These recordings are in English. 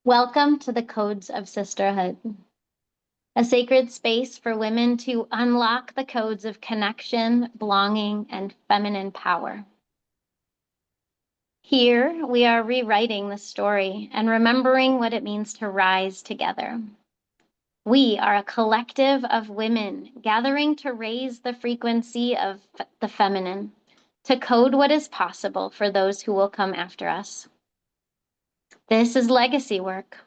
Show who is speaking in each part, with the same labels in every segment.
Speaker 1: Welcome to the Codes of Sisterhood, a sacred space for women to unlock the codes of connection, belonging, and feminine power. Here, we are rewriting the story and remembering what it means to rise together. We are a collective of women gathering to raise the frequency of the feminine, to code what is possible for those who will come after us. This is legacy work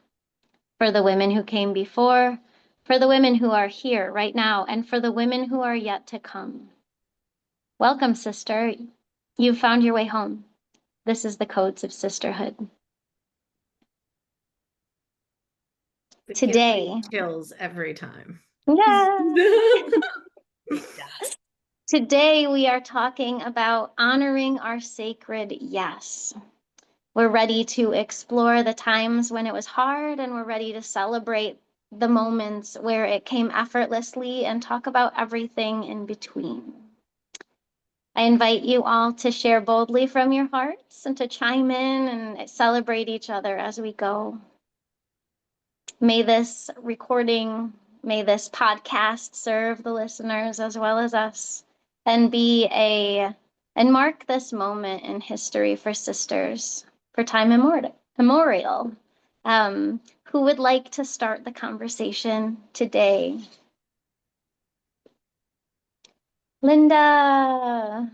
Speaker 1: for the women who came before, for the women who are here right now, and for the women who are yet to come. Welcome, sister. You've found your way home. This is the Codes of Sisterhood.
Speaker 2: It
Speaker 1: Today,
Speaker 2: gives me chills every time.
Speaker 1: yeah. Today we are talking about honoring our sacred yes. We're ready to explore the times when it was hard, and we're ready to celebrate the moments where it came effortlessly and talk about everything in between. I invite you all to share boldly from your hearts and to chime in and celebrate each other as we go. May this recording, may this podcast serve the listeners as well as us and and mark this moment in history for sisters for time immemorial. Who would like to start the conversation today? Linda.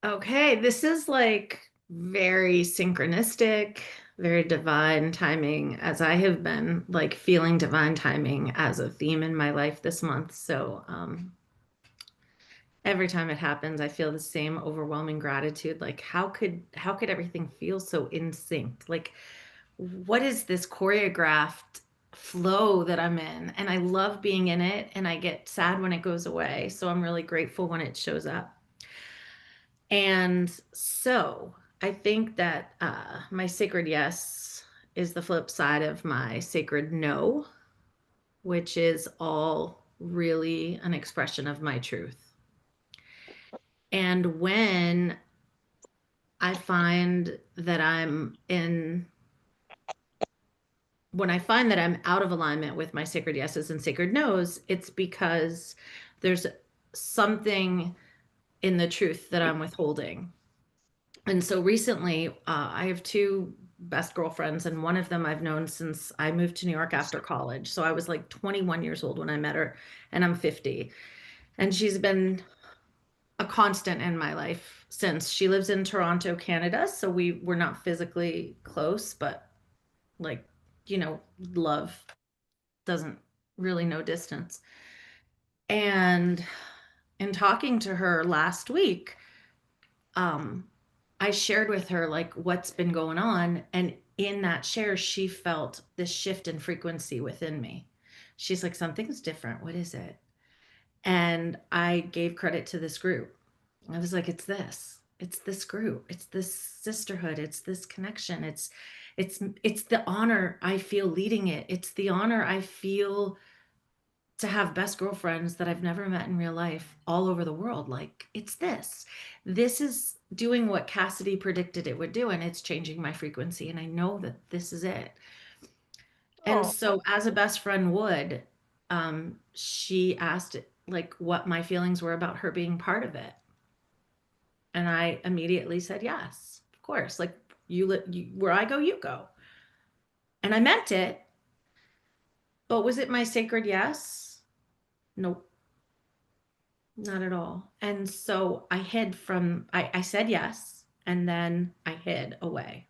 Speaker 2: Okay, this is like very synchronistic, very divine timing, as I have been like feeling divine timing as a theme in my life this month. So every time it happens, I feel the same overwhelming gratitude. Like how could everything feel so in sync? Like what is this choreographed flow that I'm in? And I love being in it, and I get sad when it goes away. So I'm really grateful when it shows up. And so I think that my sacred yes is the flip side of my sacred no, which is all really an expression of my truth. And I find that I'm in, when I find that I'm out of alignment with my sacred yeses and sacred nos, it's because there's something in the truth that I'm withholding. And so recently, I have two best girlfriends, and one of them I've known since I moved to New York after college. So I was like 21 years old when I met her, and I'm 50. And she's been a constant in my life since. She lives in Toronto, Canada. So we're not physically close, but like, love doesn't really know distance. And in talking to her last week, um, I shared with her like what's been going on. And in that share, she felt this shift in frequency within me. She's like, something's different. What is it? And I gave credit to this group. I was like, it's this group, it's this sisterhood, it's this connection. It's the honor I feel leading it. It's the honor I feel to have best girlfriends that I've never met in real life all over the world. Like, it's this. This is doing what Cassidy predicted it would do, and it's changing my frequency. And I know that this is it. And so, as a best friend would, she asked like what my feelings were about her being part of it. And I immediately said, yes, of course. Like, where I go, you go. And I meant it. But was it my sacred yes? Nope. Not at all. And so I said yes, and then I hid away.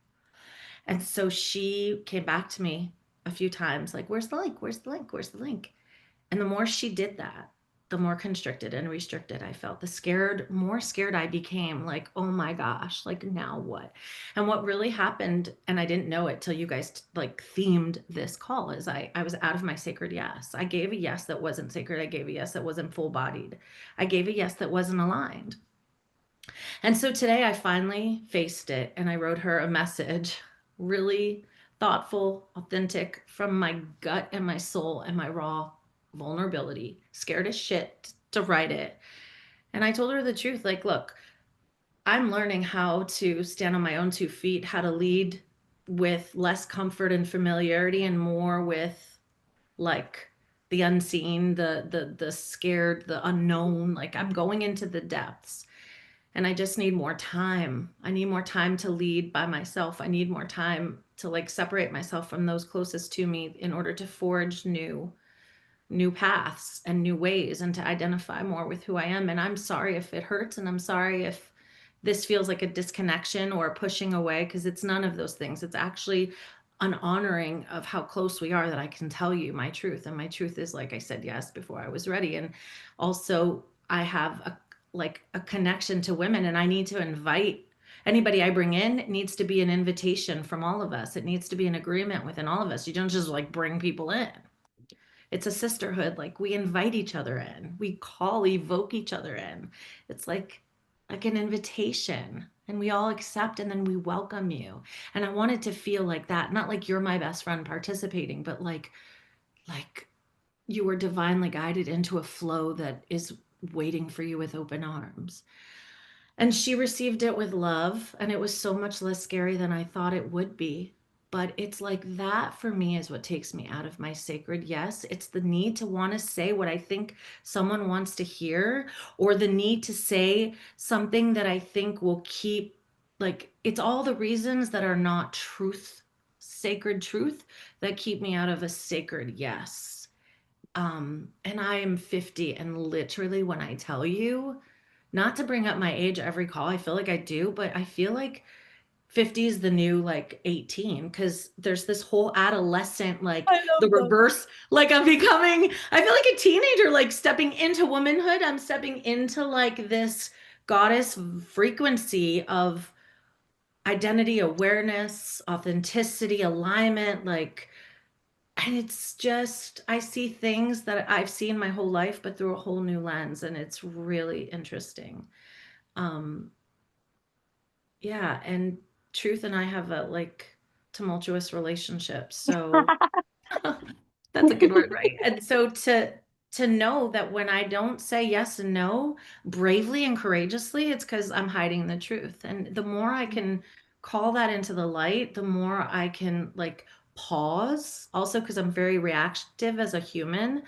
Speaker 2: And so she came back to me a few times, like, where's the link? Where's the link? Where's the link? And the more she did that, the more constricted and restricted I felt. More scared I became, like, oh my gosh, like now what? And what really happened, and I didn't know it till you guys like themed this call, is I was out of my sacred yes. I gave a yes that wasn't sacred. I gave a yes that wasn't full bodied. I gave a yes that wasn't aligned. And so today I finally faced it, and I wrote her a message, really thoughtful, authentic, from my gut and my soul and my raw vulnerability, scared as shit to write it. And I told her the truth, like, look, I'm learning how to stand on my own 2 feet, how to lead with less comfort and familiarity and more with like the unseen, the scared, the unknown. Like I'm going into the depths and I just need more time. I need more time to lead by myself. I need more time to like separate myself from those closest to me in order to forge new paths and new ways and to identify more with who I am. And I'm sorry if it hurts, and I'm sorry if this feels like a disconnection or a pushing away, because it's none of those things. It's actually an honoring of how close we are, that I can tell you my truth. And my truth is, like I said yes before I was ready. And also I have a connection to women, and I need to invite anybody I bring in. It needs to be an invitation from all of us. It needs to be an agreement within all of us. You don't just like bring people in. It's a sisterhood. Like we invite each other in. We call, evoke each other in. It's like an invitation, and we all accept, and then we welcome you. And I want it to feel like that, not like you're my best friend participating, but like you were divinely guided into a flow that is waiting for you with open arms. And she received it with love, and it was so much less scary than I thought it would be. But it's like that for me is what takes me out of my sacred yes. It's the need to want to say what I think someone wants to hear, or the need to say something that I think will keep, like, it's all the reasons that are not truth, sacred truth, that keep me out of a sacred yes. And I am 50, and literally when I tell you, not to bring up my age every call, I feel like I do, but I feel like 50 is the new like 18, because there's this whole adolescent, like
Speaker 3: I love
Speaker 2: the
Speaker 3: that.
Speaker 2: reverse, like I'm becoming, I feel like a teenager, like stepping into womanhood. I'm stepping into like this goddess frequency of identity, awareness, authenticity, alignment, like, and it's just, I see things that I've seen my whole life, but through a whole new lens, and it's really interesting. Um, yeah, and Truth and I have a like tumultuous relationship. So that's a good word, right? And so to know that when I don't say yes and no bravely and courageously, it's because I'm hiding the truth. And the more I can call that into the light, the more I can like pause. Also, because I'm very reactive as a human,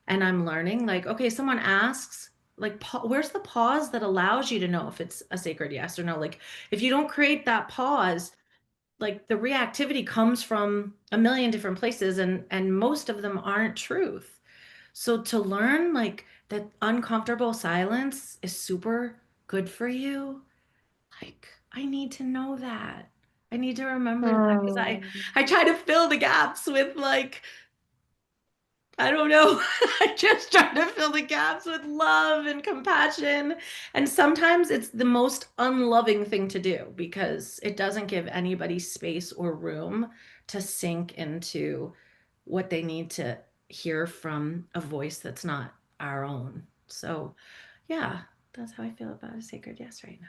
Speaker 2: and I'm learning, like, okay, someone asks, like, where's the pause that allows you to know if it's a sacred yes or no? Like, if you don't create that pause, like the reactivity comes from a million different places, and most of them aren't truth. So to learn like that uncomfortable silence is super good for you, like I need to know that. I need to remember that, because I try to fill the gaps with like, I don't know. I just try to fill the gaps with love and compassion. And sometimes it's the most unloving thing to do, because it doesn't give anybody space or room to sink into what they need to hear from a voice that's not our own. So, yeah, that's how I feel about a sacred yes right now.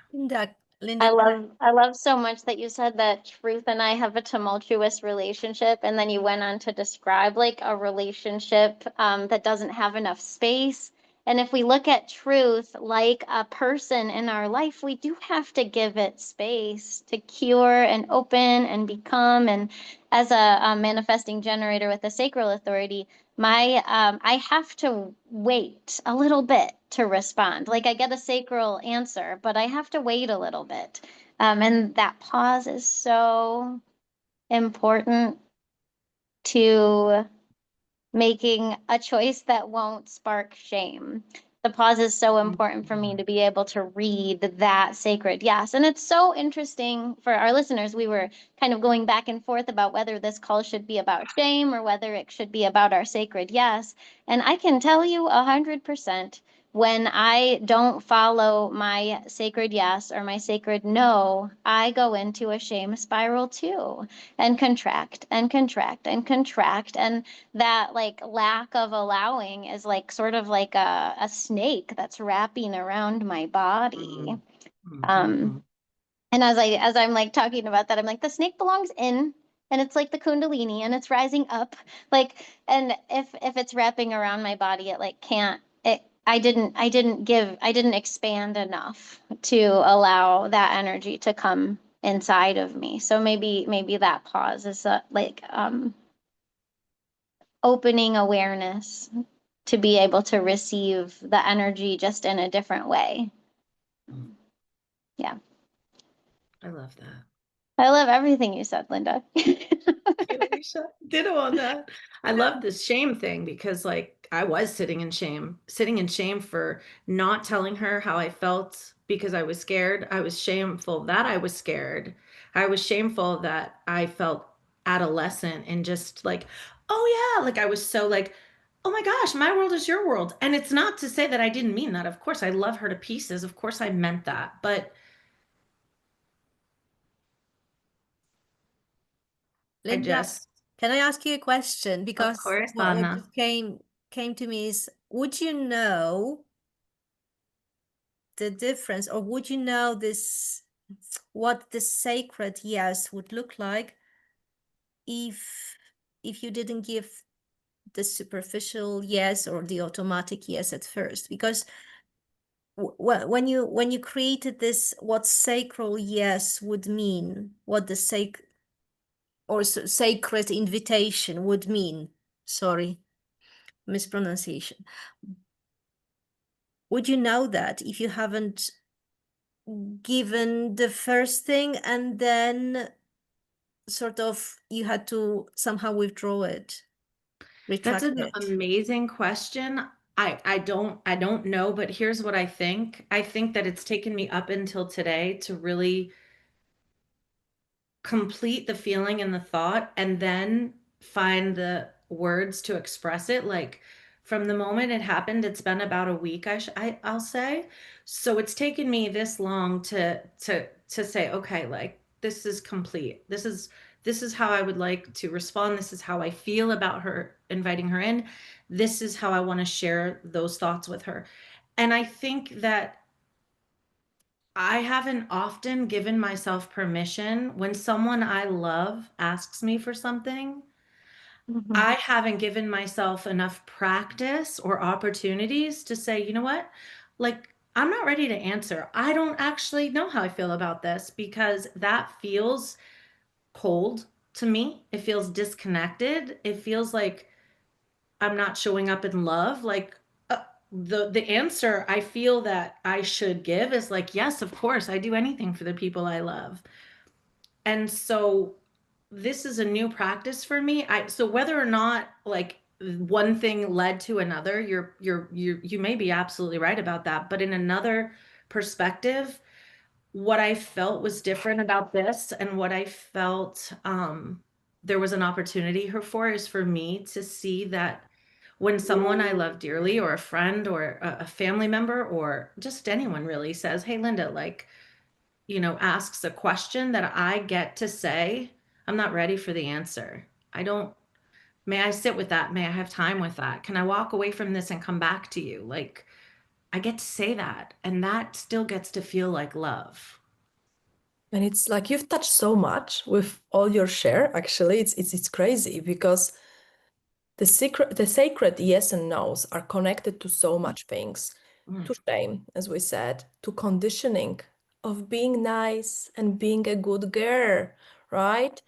Speaker 3: Linda,
Speaker 1: I
Speaker 3: Linda,
Speaker 1: love so much that you said that Truth and I have a tumultuous relationship, and then you went on to describe like a relationship that doesn't have enough space. And if we look at Truth like a person in our life, we do have to give it space to cure and open and become. And as a manifesting generator with a sacral authority, my I have to wait a little bit to respond. Like I get a sacral answer, but I have to wait a little bit. And that pause is so important to making a choice that won't spark shame. The pause is so important for me to be able to read that sacred yes. And it's so interesting for our listeners. We were kind of going back and forth about whether this call should be about shame or whether it should be about our sacred yes. And I can tell you 100%, when I don't follow my sacred yes or my sacred no, I go into a shame spiral too, and contract and contract and contract. And that like lack of allowing is like sort of like a snake that's wrapping around my body.
Speaker 2: Mm-hmm.
Speaker 1: And as I'm like talking about that, I'm like, the snake belongs in, and it's like the kundalini and it's rising up. Like, and if it's wrapping around my body, it like can't it I didn't expand enough to allow that energy to come inside of me. So maybe that pause is like opening awareness to be able to receive the energy just in a different way. Yeah.
Speaker 2: I love that.
Speaker 1: I love everything you said, Linda.
Speaker 2: Alicia, ditto on that. I love this shame thing because like I was sitting in shame for not telling her how I felt because I was scared. I was shameful that I was scared. I was shameful that I felt adolescent and just like, oh yeah, like I was so like, oh my gosh, my world is your world. And it's not to say that I didn't mean that. Of course, I love her to pieces. Of course, I meant that. But I
Speaker 3: Linda,
Speaker 2: just,
Speaker 3: can I ask you a question?
Speaker 2: of
Speaker 3: Because
Speaker 2: course,
Speaker 3: what
Speaker 2: Anna.
Speaker 3: just came to me is, would you know the difference, or would you know this, what the sacred yes would look like if you didn't give the superficial yes or the automatic yes at first? Because when you created this, what sacral yes would mean, what the sacred invitation would mean, sorry, mispronunciation, would you know that if you haven't given the first thing and then sort of you had to somehow withdraw it,
Speaker 2: That's
Speaker 3: retract
Speaker 2: an
Speaker 3: it?
Speaker 2: amazing question. I don't know, but here's what I think. I think that it's taken me up until today to really complete the feeling and the thought and then find the words to express it. Like from the moment it happened, it's been about a week, I'll say. So it's taken me this long to say, okay, like this is complete. This is how I would like to respond. This is how I feel about her, inviting her in. This is how I want to share those thoughts with her. And I think that I haven't often given myself permission when someone I love asks me for something.
Speaker 1: Mhm.
Speaker 2: I haven't given myself enough practice or opportunities to say, you know what? Like, I'm not ready to answer. I don't actually know how I feel about this because that feels cold to me. It feels disconnected. It feels like I'm not showing up in love. Like the answer I feel that I should give is like, yes, of course, I do anything for the people I love. And so this is a new practice for me. So whether or not like one thing led to another, you may be absolutely right about that, but in another perspective, what I felt was different about this and what I felt there was an opportunity here for is for me to see that when someone I love dearly or a friend or a family member or just anyone really says, hey, Linda, like, asks a question that I get to say, I'm not ready for the answer. May I sit with that? May I have time with that? Can I walk away from this and come back to you? Like, I get to say that, and that still gets to feel like love.
Speaker 4: And it's like you've touched so much with all your share. Actually, it's crazy because the sacred yes and no's are connected to so much things,
Speaker 2: Mm.
Speaker 4: to shame, as we said, to conditioning of being nice and being a good girl, right?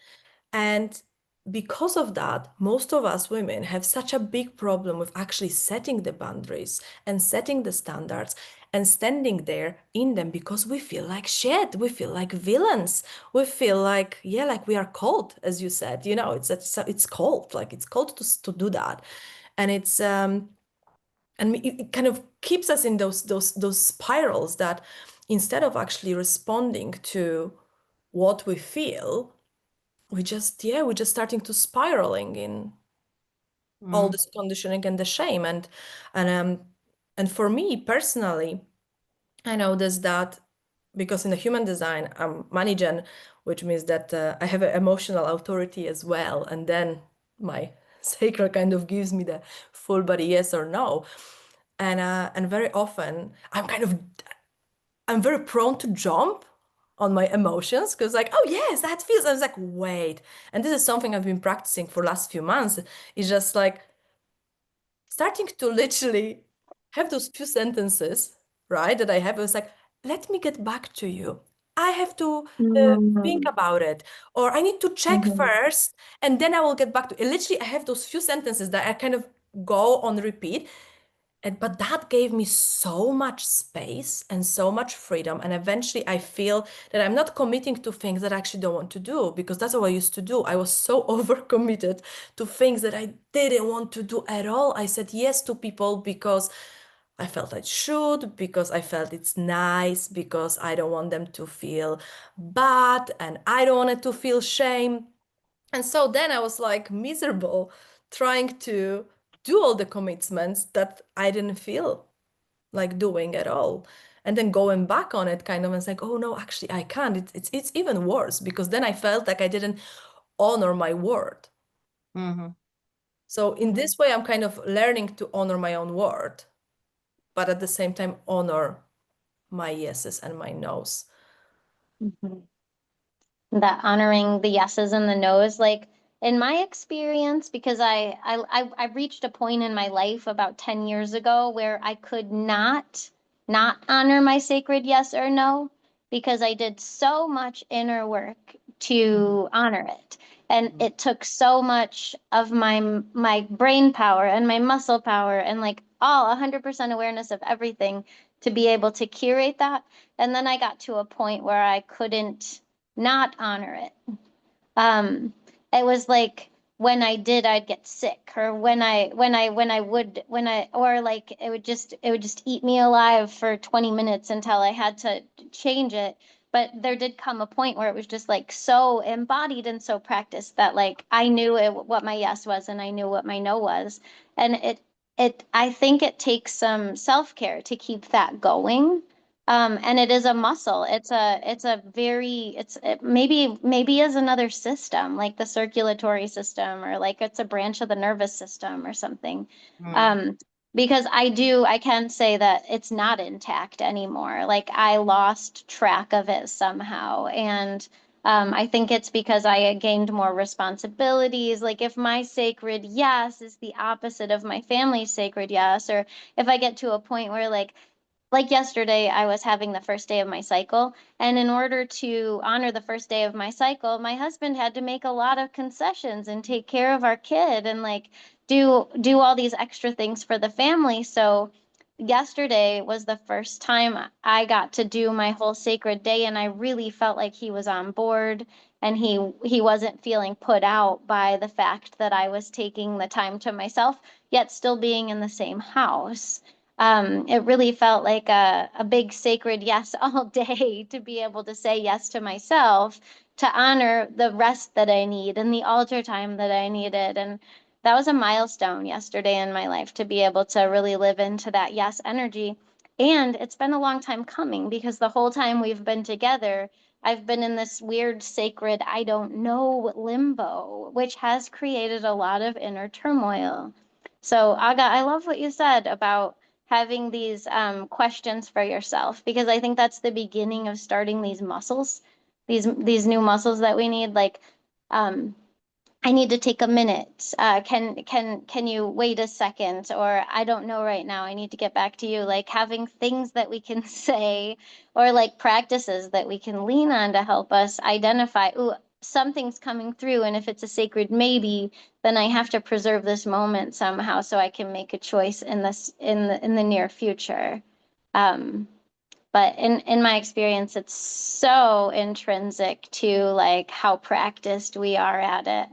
Speaker 4: And because of that, most of us women have such a big problem with actually setting the boundaries and setting the standards and standing there in them because we feel like shit. We feel like villains. We feel like, yeah, like we are cold, as you said. It's cold. Like it's cold to do that. And it kind of keeps us in those spirals that instead of actually responding to what we feel, we're just starting to spiraling in all
Speaker 2: Mm.
Speaker 4: this conditioning and the shame. And for me personally, I noticed that because in the human design I'm Manigen, which means that I have an emotional authority as well, and then my sacral kind of gives me the full body yes or no. And very often I'm very prone to jump on my emotions because like, oh yes, that feels. I was like, wait. And this is something I've been practicing for last few months. It's just like starting to literally have those few sentences, right? That I have. It was like, let me get back to you. I have to think
Speaker 1: Mm.
Speaker 4: about it, or I need to check
Speaker 1: Mhm.
Speaker 4: first, and then I will get back to it. Literally, I have those few sentences that I kind of go on repeat. But that gave me so much space and so much freedom. And eventually I feel that I'm not committing to things that I actually don't want to do, because that's what I used to do. I was so overcommitted to things that I didn't want to do at all. I said yes to people because I felt I should, because I felt it's nice, because I don't want them to feel bad and I don't want it to feel shame. And so then I was like miserable trying to do all the commitments that I didn't feel like doing at all. And then going back on it kind of, and it's like, oh no, actually I can't. It's even worse, because then I felt like I didn't honor my word.
Speaker 2: Mhm.
Speaker 4: So in this way, I'm kind of learning to honor my own word, but at the same time honor my yeses and my nos.
Speaker 1: Mhm. That honoring the yeses and the nos, like in my experience, because I reached a point in my life about 10 years ago where I could not honor my sacred yes or no, because I did so much inner work to honor it. And it took so much of my brain power and my muscle power and like all 100% awareness of everything to be able to curate that. And then I got to a point where I couldn't not honor it. It was like when I did, I'd get sick, or or like it would just eat me alive for 20 minutes until I had to change it. But there did come a point where it was just like so embodied and so practiced that like I knew what my yes was and I knew what my no was. And I think it takes some self-care to keep that going. And it is a muscle. It maybe is another system, like the circulatory system, or like it's a branch of the nervous system or something.
Speaker 2: Mhm.
Speaker 1: Because I can say that it's not intact anymore. Like I lost track of it somehow. And I think it's because I gained more responsibilities. Like if my sacred yes is the opposite of my family's sacred yes, or if I get to a point where like yesterday, I was having the first day of my cycle. And in order to honor the first day of my cycle, my husband had to make a lot of concessions and take care of our kid and like do all these extra things for the family. So yesterday was the first time I got to do my whole sacred day, and I really felt like he was on board and he wasn't feeling put out by the fact that I was taking the time to myself, yet still being in the same house. It really felt like a big sacred yes all day to be able to say yes to myself, to honor the rest that I need and the altar time that I needed. And that was a milestone yesterday in my life to be able to really live into that yes energy. And it's been a long time coming, because the whole time we've been together, I've been in this weird sacred I don't know limbo, which has created a lot of inner turmoil. So, Aga, I love what you said about having these questions for yourself, because I think that's the beginning of starting these muscles, these new muscles that we need. Like, um, I need to take a minute. Can you wait a second? Or I don't know right now. I need to get back to you. Like having things that we can say, or like practices that we can lean on to help us identify, ooh, something's coming through. And if it's a sacred maybe, then I have to preserve this moment somehow so I can make a choice in the near future. Um, but in my experience, it's so intrinsic to like how practiced we are at it,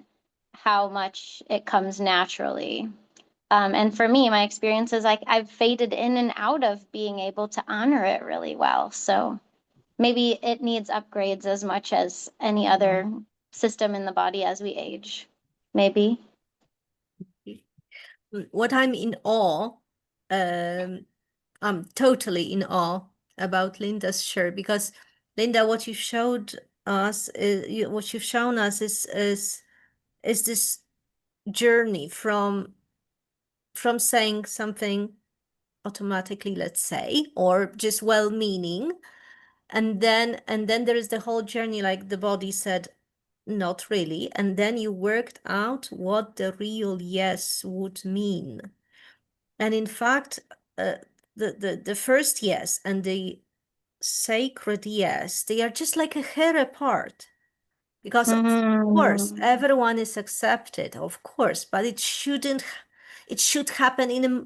Speaker 1: how much it comes naturally. And for me, my experience is like I've faded in and out of being able to honor it really well. So maybe it needs upgrades as much as any other system in the body as we age. Maybe.
Speaker 3: What I'm in awe, um, I'm totally in awe about Linda's share, because Linda, what you showed us, what you've shown us is this journey from saying something automatically, let's say, or just well-meaning, and then there is the whole journey, like the body said, not really, and then you worked out what the real yes would mean. And in fact, the first yes and the sacred yes, they are just like a hair apart. Because of course,
Speaker 1: Mm.
Speaker 3: everyone is accepted, of course, but it should happen in a,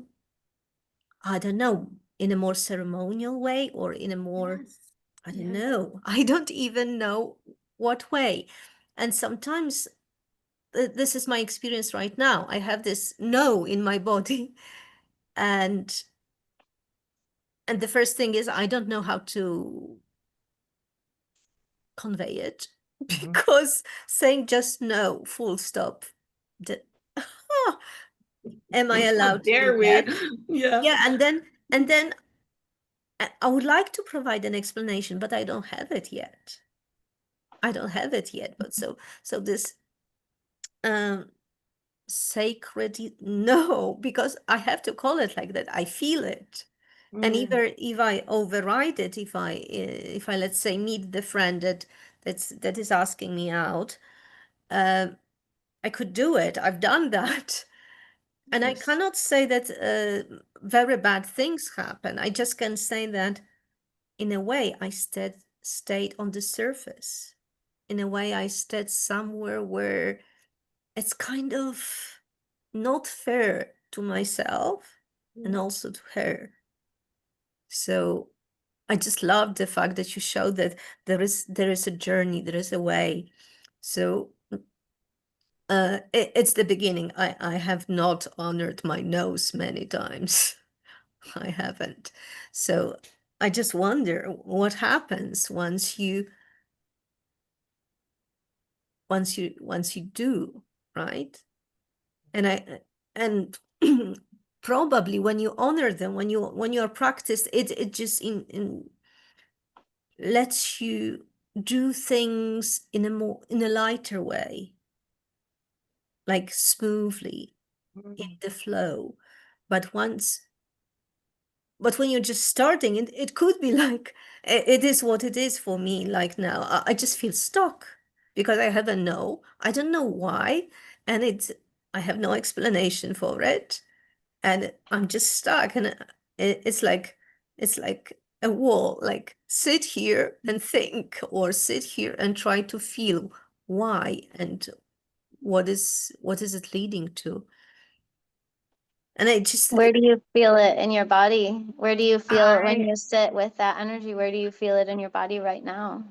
Speaker 3: I don't know, in a more ceremonial way or in a more,
Speaker 2: Yes.
Speaker 3: I don't
Speaker 2: Yes.
Speaker 3: know. I don't even know what way. And sometimes this is my experience right now. I have this no in my body, and the first thing is I don't know how to convey it
Speaker 2: Mhm.
Speaker 3: because saying just no, full stop. Am I
Speaker 2: How
Speaker 3: allowed to do
Speaker 2: dare we?
Speaker 3: that?
Speaker 2: Yeah.
Speaker 3: Yeah, and then I would like to provide an explanation, but I don't have it yet. I don't have it yet. But so this um sacred no, because I have to call it like that. I feel it. And
Speaker 2: Mm.
Speaker 3: either if I override it, if I let's say meet the friend that is asking me out, I could do it. I've done that. And I
Speaker 2: Yes.
Speaker 3: cannot say that very bad things happen. I just can say that in a way I stayed on the surface. In a way I stayed somewhere where it's kind of not fair to myself and also to her. So I just love the fact that you show that there is a journey, there is a way. So it's the beginning. I have not honored my nose many times. I haven't. So I just wonder what happens once you do, right? And probably when you honor them, when you are practiced, it just in lets you do things in a lighter way, like smoothly in the flow. But when you're just starting, it could be like it is what it is for me. Like now, I just feel stuck because I have a no. I don't know why, and I have no explanation for it, and I'm just stuck. And it's like a wall. Like sit here and think, or sit here and try to feel why and what is it leading to. And I just
Speaker 1: Where do you feel it in your body? Where do you feel it when
Speaker 2: I
Speaker 1: you sit with that energy? Where do you feel it in your body right now?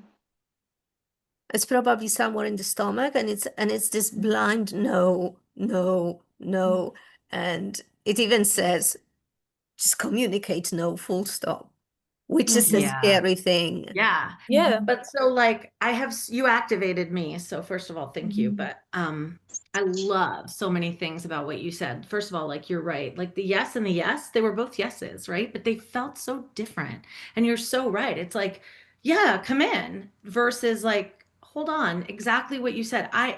Speaker 3: it's probably somewhere in the stomach, and it's this blind no, no, no. And it even says just communicate no, full stop, which is a
Speaker 2: Yeah.
Speaker 3: scary thing.
Speaker 2: Yeah.
Speaker 4: Yeah.
Speaker 2: But so like you activated me. So first of all, thank you. But I love so many things about what you said. First of all, like you're right. Like the yes and the yes, they were both yeses, right? But they felt so different. And you're so right. It's like, yeah, come in versus like, hold on, exactly what you said. I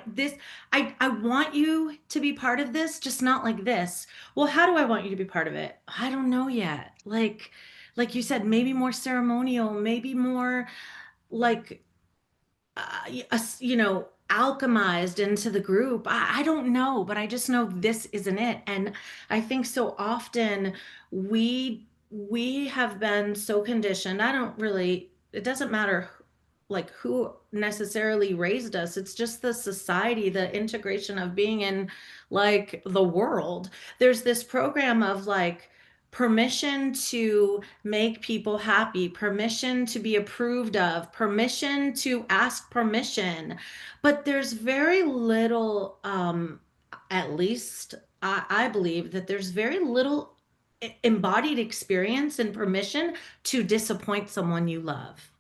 Speaker 2: want you to be part of this, just not like this. Well, how do I want you to be part of it? I don't know yet. Like you said, maybe more ceremonial, maybe more like alchemized into the group. I don't know, but I just know this isn't it. And I think so often we have been so conditioned. It doesn't matter like who necessarily raised us. It's just the society, the integration of being in like the world. There's this program of like permission to make people happy, permission to be approved of, permission to ask permission. But there's very little, at least I believe that there's very little embodied experience and permission to disappoint someone you love.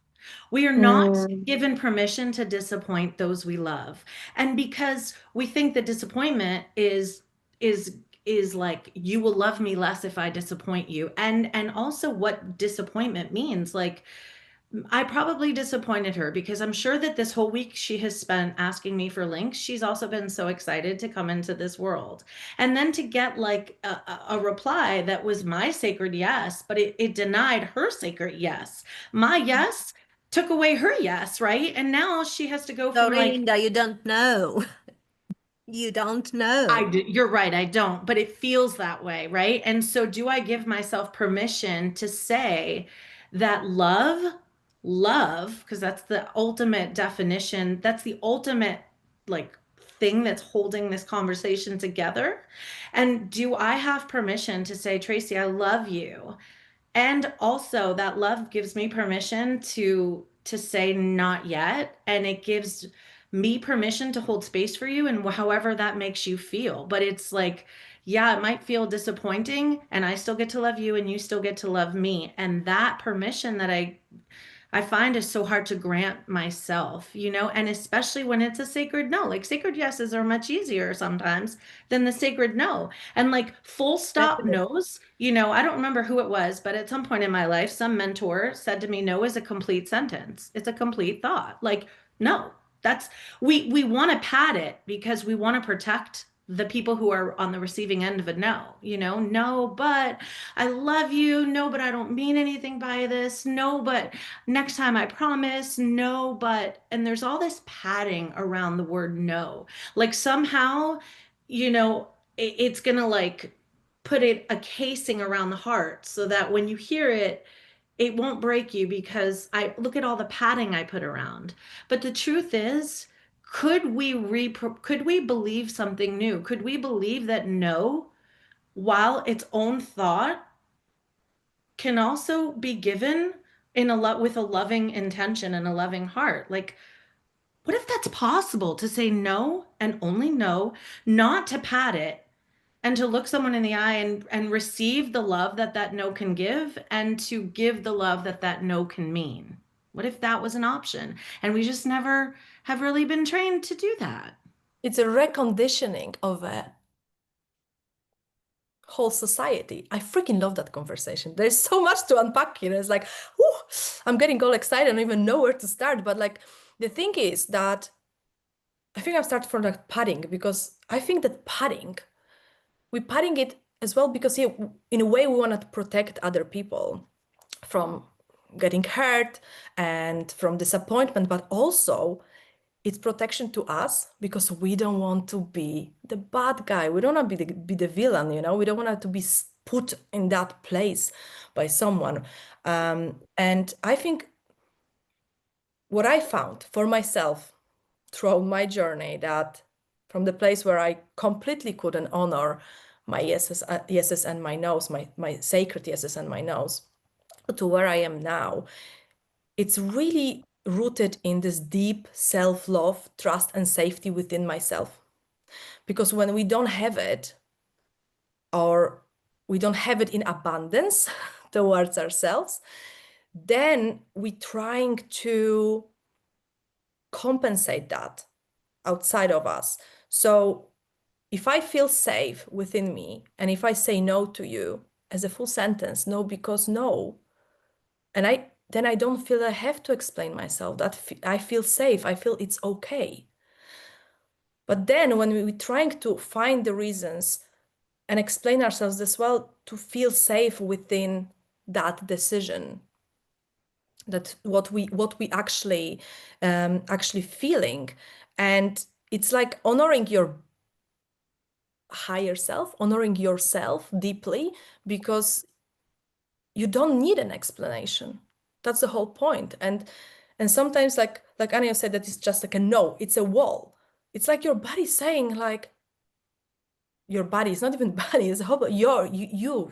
Speaker 2: We are not
Speaker 1: Mm.
Speaker 2: given permission to disappoint those we love. And because we think that disappointment is like you will love me less if I disappoint you. And also what disappointment means. Like I probably disappointed her because I'm sure that this whole week she has spent asking me for links. She's also been so excited to come into this world. And then to get like a reply that was my sacred yes, but it denied her sacred yes. My yes took away her yes, right? And now she has to go from
Speaker 3: Sorry,
Speaker 2: like,
Speaker 3: Linda, you don't know. You don't know.
Speaker 2: you're right, I don't, but it feels that way, right? And so do I give myself permission to say that love love, because that's the ultimate definition, that's the ultimate like thing that's holding this conversation together. And do I have permission to say, Tracy, I love you? And also that love gives me permission to say not yet, and it gives me permission to hold space for you and however that makes you feel. But it's like, yeah, it might feel disappointing, and I still get to love you and you still get to love me. And that permission that I find is so hard to grant myself, you know, and especially when it's a sacred no. Like sacred yeses are much easier sometimes than the sacred no. And like full stop
Speaker 4: Definitely.
Speaker 2: no's, you know, I don't remember who it was, but at some point in my life, some mentor said to me, no is a complete sentence. It's a complete thought. Like, no, that's we want to pad it because we want to protect the people who are on the receiving end of a no, you know, no, but I love you. No, but I don't mean anything by this. No, but next time I promise. No, but, and there's all this padding around the word no. Like somehow, you know, it's gonna like put a casing around the heart so that when you hear it, it won't break you because I look at all the padding I put around. But the truth is, could we believe something new? Could we believe that no, while its own thought, can also be given in a lot with a loving intention and a loving heart? Like, what if that's possible to say no and only no, not to pat it, and to look someone in the eye and receive the love that that no can give, and to give the love that that no can mean? What if that was an option? And we just never have really been trained to do that.
Speaker 4: It's a reconditioning of a whole society. I freaking love that conversation. There's so much to unpack here. It's like, whew, I'm getting all excited. I don't even know where to start. But like the thing is that I think I'm starting from like padding, because I think that we're padding it as well because yeah, in a way we want to protect other people from getting hurt and from disappointment, but also it's protection to us because we don't want to be the bad guy. We don't want to be the villain, you know. We don't want to be put in that place by someone. And I think what I found for myself throughout my journey, that from the place where I completely couldn't honor my yeses and my no's, my sacred yeses and my no's, to where I am now, it's really rooted in this deep self-love, trust, and safety within myself. Because when we don't have it, or we don't have it in abundance towards ourselves, then we're trying to compensate that outside of us. So if I feel safe within me, and if I say no to you as a full sentence, no because no, and then I don't feel I have to explain myself, that I feel safe, I feel it's okay. But then when we're trying to find the reasons and explain ourselves as well to feel safe within that decision, that what we actually feeling, and it's like honoring your higher self, honoring yourself deeply, because you don't need an explanation. That's the whole point. And sometimes like Anya said, that it's just like a no, it's a wall. It's like your body saying, like, your body, it's not even body, it's a whole you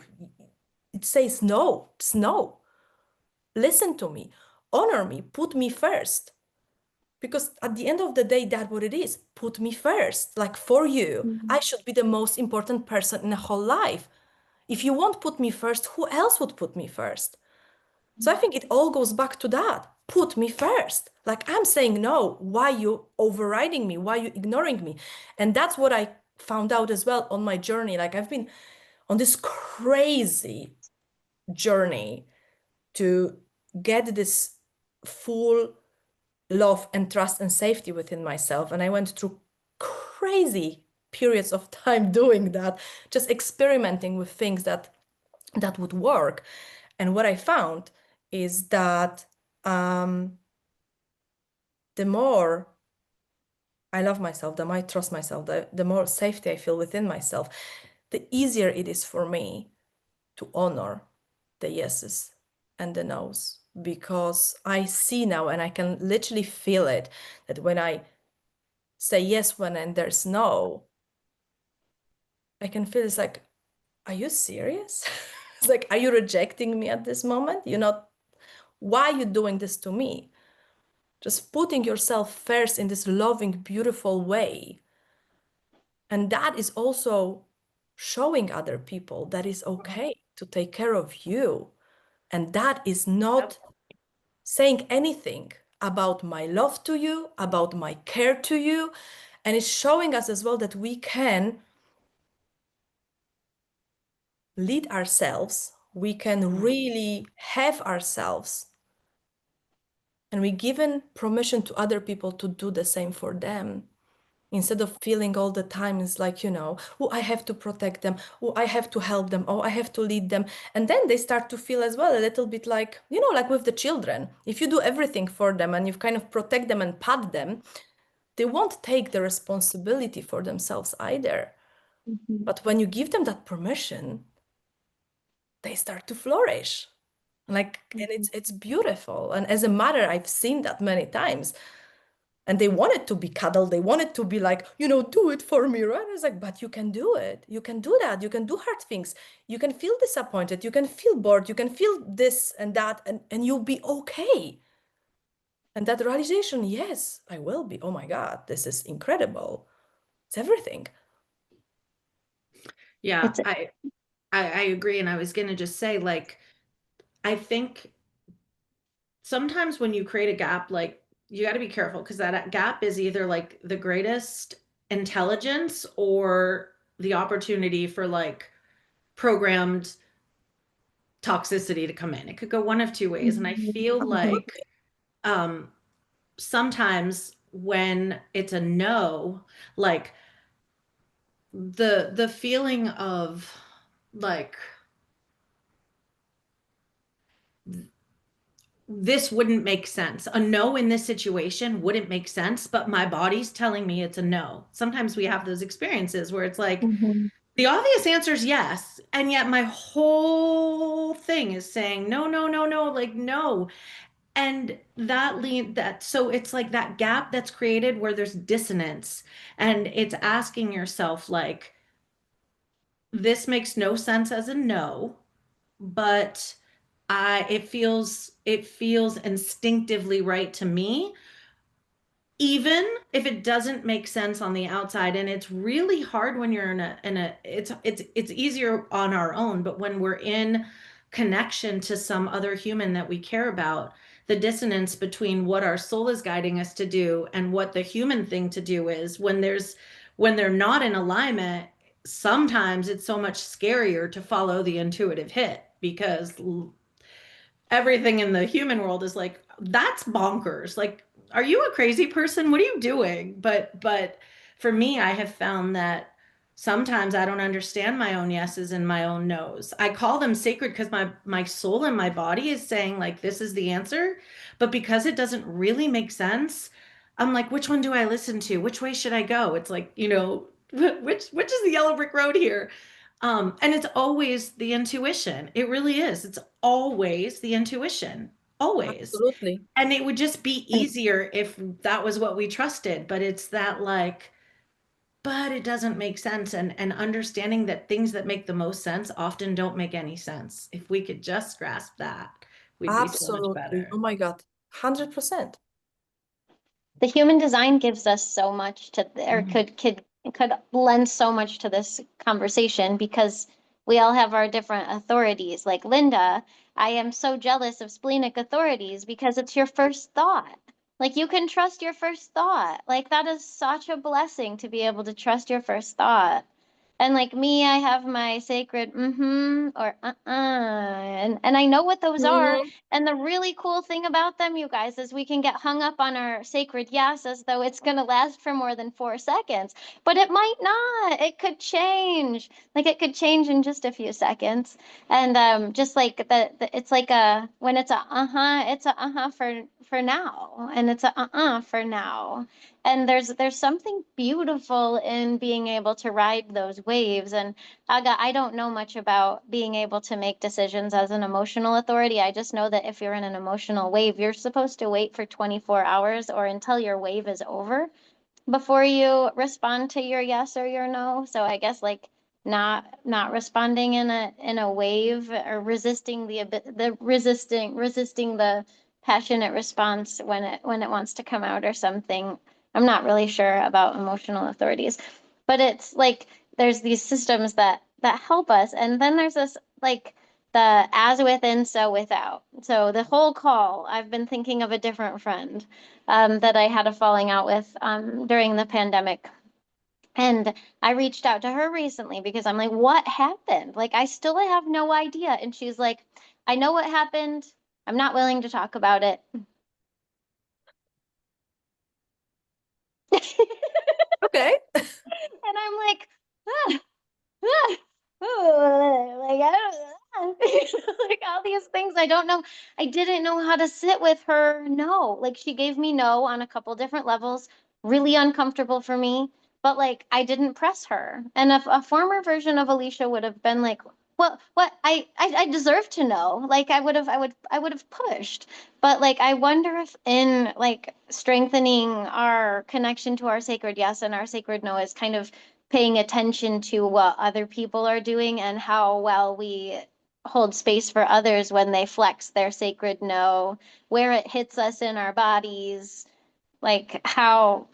Speaker 4: it says no, it's no. Listen to me, honor me, put me first. Because at the end of the day, that's what it is. Put me first. Like, for you, I should be the most important person in the whole life. If you won't put me first, who else would put me first? So I think it all goes back to that. Put me first. Like, I'm saying no. Why you overriding me? Why you ignoring me? And that's what I found out as well on my journey. Like, I've been on this crazy journey to get this full love and trust and safety within myself. And I went through crazy periods of time doing that, just experimenting with things that would work. And what I found is that the more I love myself, the more I trust myself, the more safety I feel within myself, the easier it is for me to honor the yeses and the no's. because I see now, and I can literally feel it, that when I say yes and there's no, I can feel it's like, are you serious? It's like, are you rejecting me at this moment? You're not, why are you doing this to me? Just putting yourself first in this loving, beautiful way. And that is also showing other people that it's okay to take care of you. And that is not saying anything about my love to you, about my care to you. And it's showing us as well that we can lead ourselves, we can really have ourselves, and we given permission to other people to do the same for them. Instead of feeling all the time is like, oh, I have to protect them, oh, I have to help them, oh, I have to lead them. And then they start to feel as well a little bit like, like with the children, if you do everything for them and you kind of protect them and pat them, they won't take the responsibility for themselves either. But when you give them that permission, they start to flourish. And it's beautiful. And as a mother, I've seen that many times. And they wanted to be cuddled. They wanted to be like, do it for me, right? I was like, but you can do it. You can do that. You can do hard things. You can feel disappointed. You can feel bored. You can feel this and that, and you'll be okay. And that realization, yes, I will be. Oh my God, this is incredible. It's everything.
Speaker 2: Yeah, I agree. And I was going to just say, like, I think sometimes when you create a gap, like, you got to be careful because that gap is either like the greatest intelligence or the opportunity for like programmed toxicity to come in. It could go one of two ways. And I feel like sometimes when it's a no, like the feeling of like this wouldn't make sense. A no in this situation wouldn't make sense, but my body's telling me it's a no. Sometimes we have those experiences where it's like the obvious answer is yes, and yet my whole thing is saying no, no, no, no, like no. And so it's like that gap that's created where there's dissonance, and it's asking yourself like, this makes no sense as a no, but it feels instinctively right to me, even if it doesn't make sense on the outside. And it's really hard when you're it's easier on our own, but when we're in connection to some other human that we care about, the dissonance between what our soul is guiding us to do and what the human thing to do is, when they're not in alignment, sometimes it's so much scarier to follow the intuitive hit, because everything in the human world is like, that's bonkers. Like, are you a crazy person? What are you doing? But for me, I have found that sometimes I don't understand my own yeses and my own nos. I call them sacred because my soul and my body is saying like, this is the answer. But because it doesn't really make sense, I'm like, which one do I listen to? Which way should I go? It's like, which is the yellow brick road here? And it's always the intuition. It really is. It's always the intuition. Always.
Speaker 4: Absolutely.
Speaker 2: And it would just be easier if that was what we trusted. But it's that like, but it doesn't make sense. And understanding that things that make the most sense often don't make any sense. If we could just grasp that, we'd be so much
Speaker 4: Absolutely.
Speaker 2: better.
Speaker 4: Oh my God. 100%.
Speaker 1: The human design gives us so much to, or could lend so much to this conversation, because we all have our different authorities. Like Linda, I am so jealous of splenic authorities because it's your first thought. Like, you can trust your first thought. Like, that is such a blessing to be able to trust your first thought. And like me, I have my sacred or and I know what those are. And the really cool thing about them, you guys, is we can get hung up on our sacred yes as though it's going to last for more than 4 seconds, but it might not. It could change. Like, it could change in just a few seconds. And just like the it's like when it's a it's a for now, and it's a for now. And there's something beautiful in being able to ride those waves. And Aga, I don't know much about being able to make decisions as an emotional authority. I just know that if you're in an emotional wave, you're supposed to wait for 24 hours or until your wave is over before you respond to your yes or your no. So I guess like not responding in a wave, or resisting resisting the passionate response when it wants to come out or something. I'm not really sure about emotional authorities, but it's like there's these systems that help us, and then there's this like the as within so without. So the whole call, I've been thinking of a different friend that I had a falling out with during the pandemic. And I reached out to her recently because I'm like, what happened? Like, I still have no idea. And she's like, I know what happened. I'm not willing to talk about it.
Speaker 4: Okay.
Speaker 1: And I'm like, ah, ah, oh, like, I don't, like all these things I don't know. I didn't know how to sit with her. No, like she gave me no on a couple different levels, really uncomfortable for me. But like I didn't press her. And if a former version of Alicia would have been like, what I deserve to know. Like I would have pushed. But like I wonder if in like strengthening our connection to our sacred yes and our sacred no is kind of paying attention to what other people are doing and how well we hold space for others when they flex their sacred no, where it hits us in our bodies, like how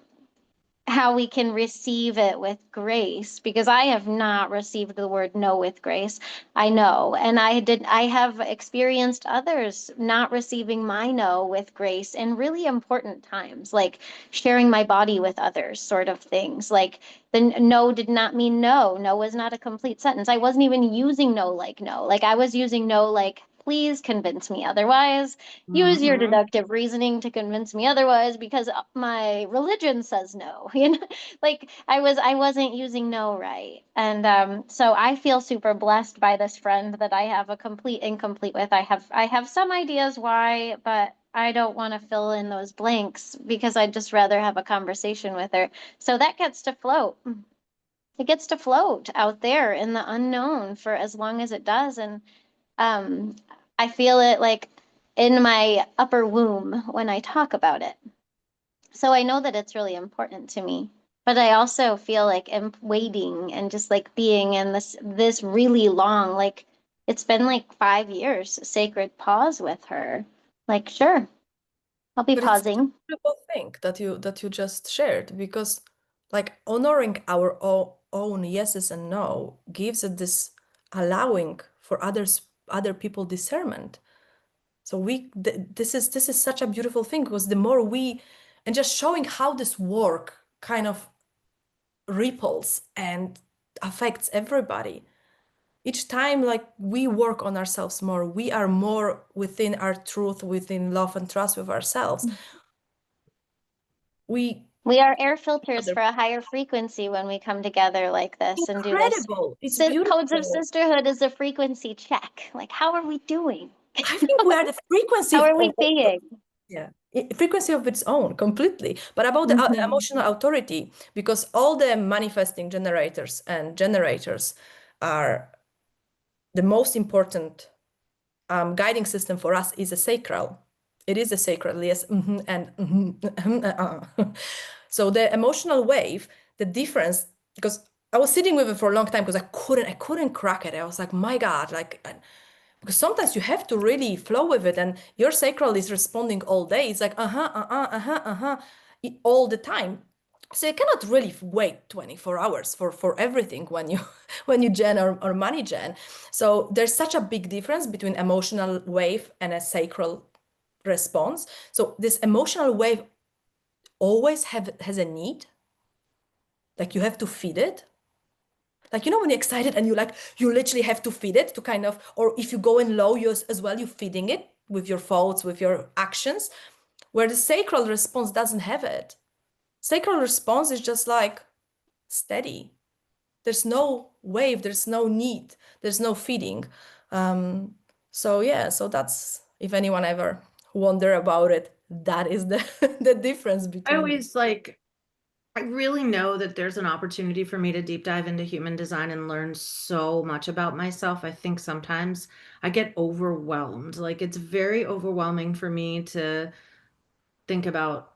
Speaker 1: we can receive it with grace, because I have not received the word no with grace. I know. And I have experienced others not receiving my no with grace in really important times, like sharing my body with others, sort of things. Like the no did not mean no. No was not a complete sentence. I wasn't even using no like no. Like I was using no like, please convince me otherwise. Use your deductive reasoning to convince me otherwise because my religion says no. You know, like I wasn't using no right. And so I feel super blessed by this friend that I have a complete incomplete with. I have some ideas why, but I don't want to fill in those blanks because I'd just rather have a conversation with her. So that gets to float. It gets to float out there in the unknown for as long as it does. And I feel it like in my upper womb when I talk about it. So I know that it's really important to me. But I also feel like I'm waiting and just like being in this really long, like it's been like 5 years, sacred pause with her. Like, sure, I'll be
Speaker 4: But it's such a
Speaker 1: pausing.
Speaker 4: beautiful thing that you just shared, because like honoring our own yeses and no gives us this allowing for other people discernment. So this is such a beautiful thing, because the more we, and just showing how this work kind of ripples and affects everybody. Each time like we work on ourselves more, we are more within our truth, within love and trust with ourselves. We
Speaker 1: are air filters
Speaker 4: other
Speaker 1: for a higher frequency when we come together like this and do this.
Speaker 4: incredible. It's
Speaker 1: Codes of
Speaker 4: beautiful.
Speaker 1: Sisterhood is a frequency check. Like, how are we doing?
Speaker 4: I think we are the frequency
Speaker 1: How
Speaker 4: of,
Speaker 1: are we being?
Speaker 4: yeah, frequency of its own completely. But about the
Speaker 1: Mhm.
Speaker 4: emotional authority, because all the manifesting generators and generators are the most important guiding system for us is a sacral. It is a sacral, yes, So the emotional wave, the difference, because I was sitting with it for a long time because I couldn't crack it. I was like, my God, like, because sometimes you have to really flow with it, and your sacral is responding all day. It's like, all the time. So you cannot really wait 24 hours for everything when you when you gen or money gen. So there's such a big difference between emotional wave and a sacral response. So this emotional wave always has a need. Like you have to feed it. Like, you know, when you're excited and you literally have to feed it to kind of, or if you go in low, you as well, you're feeding it with your thoughts, with your actions, where the sacral response doesn't have it. Sacral response is just like steady. There's no wave, there's no need, there's no feeding. So yeah, so that's, if anyone ever wonder about it, that is the the difference
Speaker 2: I
Speaker 4: between.
Speaker 2: always like, I really know that there's an opportunity for me to deep dive into human design and learn so much about myself. I think sometimes I get overwhelmed. Like it's very overwhelming for me to think about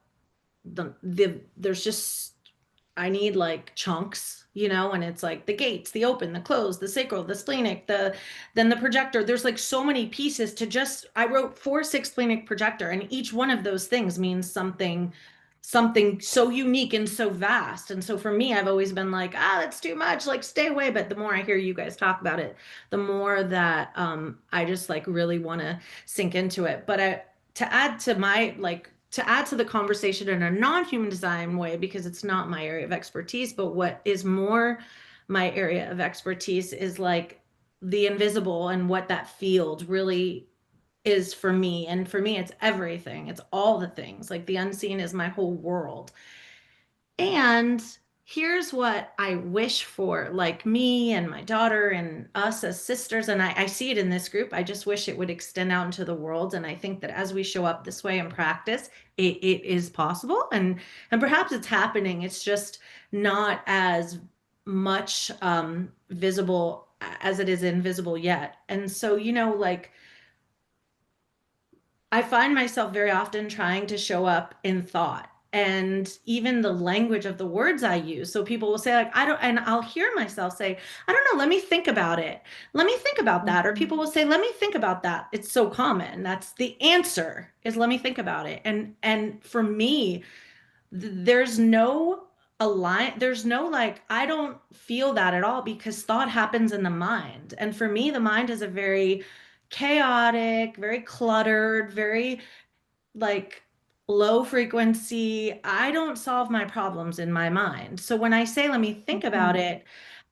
Speaker 2: there's just, I need like chunks, and it's like the gates, the open, the closed, the sacral, the splenic, then the projector. There's like so many pieces to just, I wrote 4/6 splenic projector, and each one of those things means something so unique and so vast. And so for me, I've always been like, that's too much, like stay away. But the more I hear you guys talk about it, the more that I just like really want to sink into it. But to add to my to add to the conversation in a non-human design way, because it's not my area of expertise, but what is more my area of expertise is like the invisible and what that field really is for me. And for me, it's everything. It's all the things. Like the unseen is my whole world. And here's what I wish for, like me and my daughter and us as sisters. And I see it in this group. I just wish it would extend out into the world. And I think that as we show up this way in practice, it is possible. And perhaps it's happening. It's just not as much visible as it is invisible yet. And so, like I find myself very often trying to show up in thought, and even the language of the words I use. So people will say like, I don't, and I'll hear myself say, I don't know, let me think about it. Let me think about that. Or people will say, let me think about that. It's so common. That's the answer, is let me think about it. And for me, there's no there's no like, I don't feel that at all, because thought happens in the mind. And for me, the mind is a very chaotic, very cluttered, very like low frequency. I don't solve my problems in my mind. So when I say, let me think about it,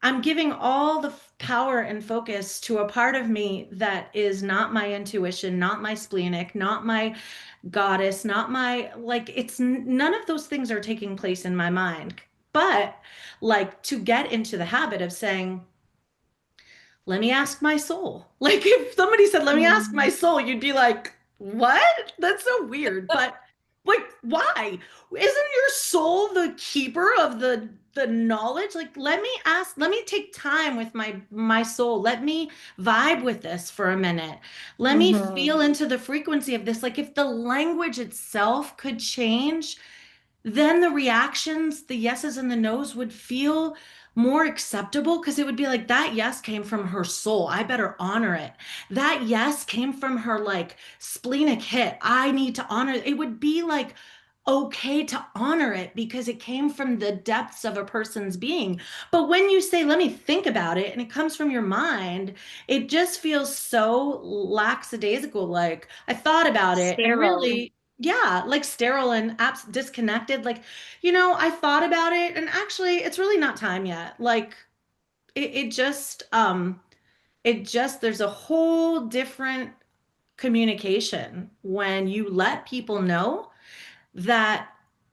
Speaker 2: I'm giving all the power and focus to a part of me that is not my intuition, not my splenic, not my goddess, not my, like, it's none of those things are taking place in my mind. But like to get into the habit of saying, let me ask my soul. Like if somebody said, let me ask my soul, you'd be like, what? That's so weird. But like, why? Isn't your soul the keeper of the knowledge? Like, let me ask, let me take time with my soul. Let me vibe with this for a minute. Let me feel into the frequency of this. Like if the language itself could change, then the reactions, the yeses and the nos would feel more acceptable, because it would be like, that yes came from her soul. I better honor it. That yes came from her like splenic hit. I need to honor it. It would be like okay to honor it because it came from the depths of a person's being. But when you say, let me think about it, and it comes from your mind, it just feels so lackadaisical. Like I thought about it and
Speaker 1: Sterile.
Speaker 2: really, yeah, like sterile and apps disconnected. Like, I thought about it and actually it's really not time yet. Like it just, there's a whole different communication when you let people know that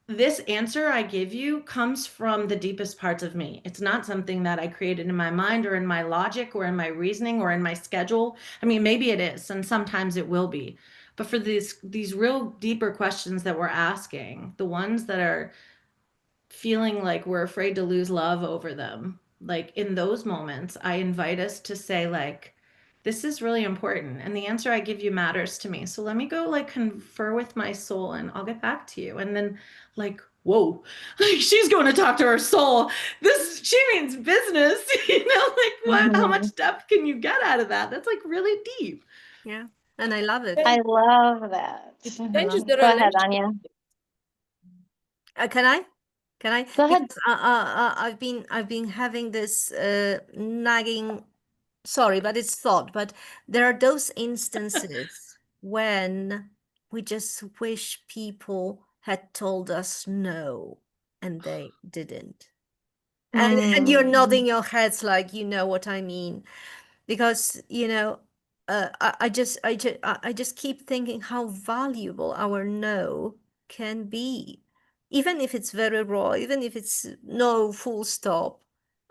Speaker 2: this answer I give you comes from the deepest parts of me. It's not something that I created in my mind or in my logic or in my reasoning or in my schedule. I mean, maybe it is, and sometimes it will be. But for these real deeper questions that we're asking, the ones that are feeling like we're afraid to lose love over them, like in those moments, I invite us to say like, this is really important, and the answer I give you matters to me. So let me go like confer with my soul and I'll get back to you. And then like, whoa, like she's going to talk to her soul. She means business, like what, how much depth can you get out of that? That's like really deep.
Speaker 3: Yeah, and I love it.
Speaker 1: I love that.
Speaker 4: It changes the
Speaker 1: Go ahead,
Speaker 4: relationship.
Speaker 1: Anya.
Speaker 3: Can I? Can I?
Speaker 1: Go ahead.
Speaker 3: Because I've been having this nagging, sorry, but it's thought. But there are those instances when we just wish people had told us no, and they didn't. And you're nodding your heads like you know what I mean, because I just keep thinking how valuable our no can be, even if it's very raw, even if it's no full stop,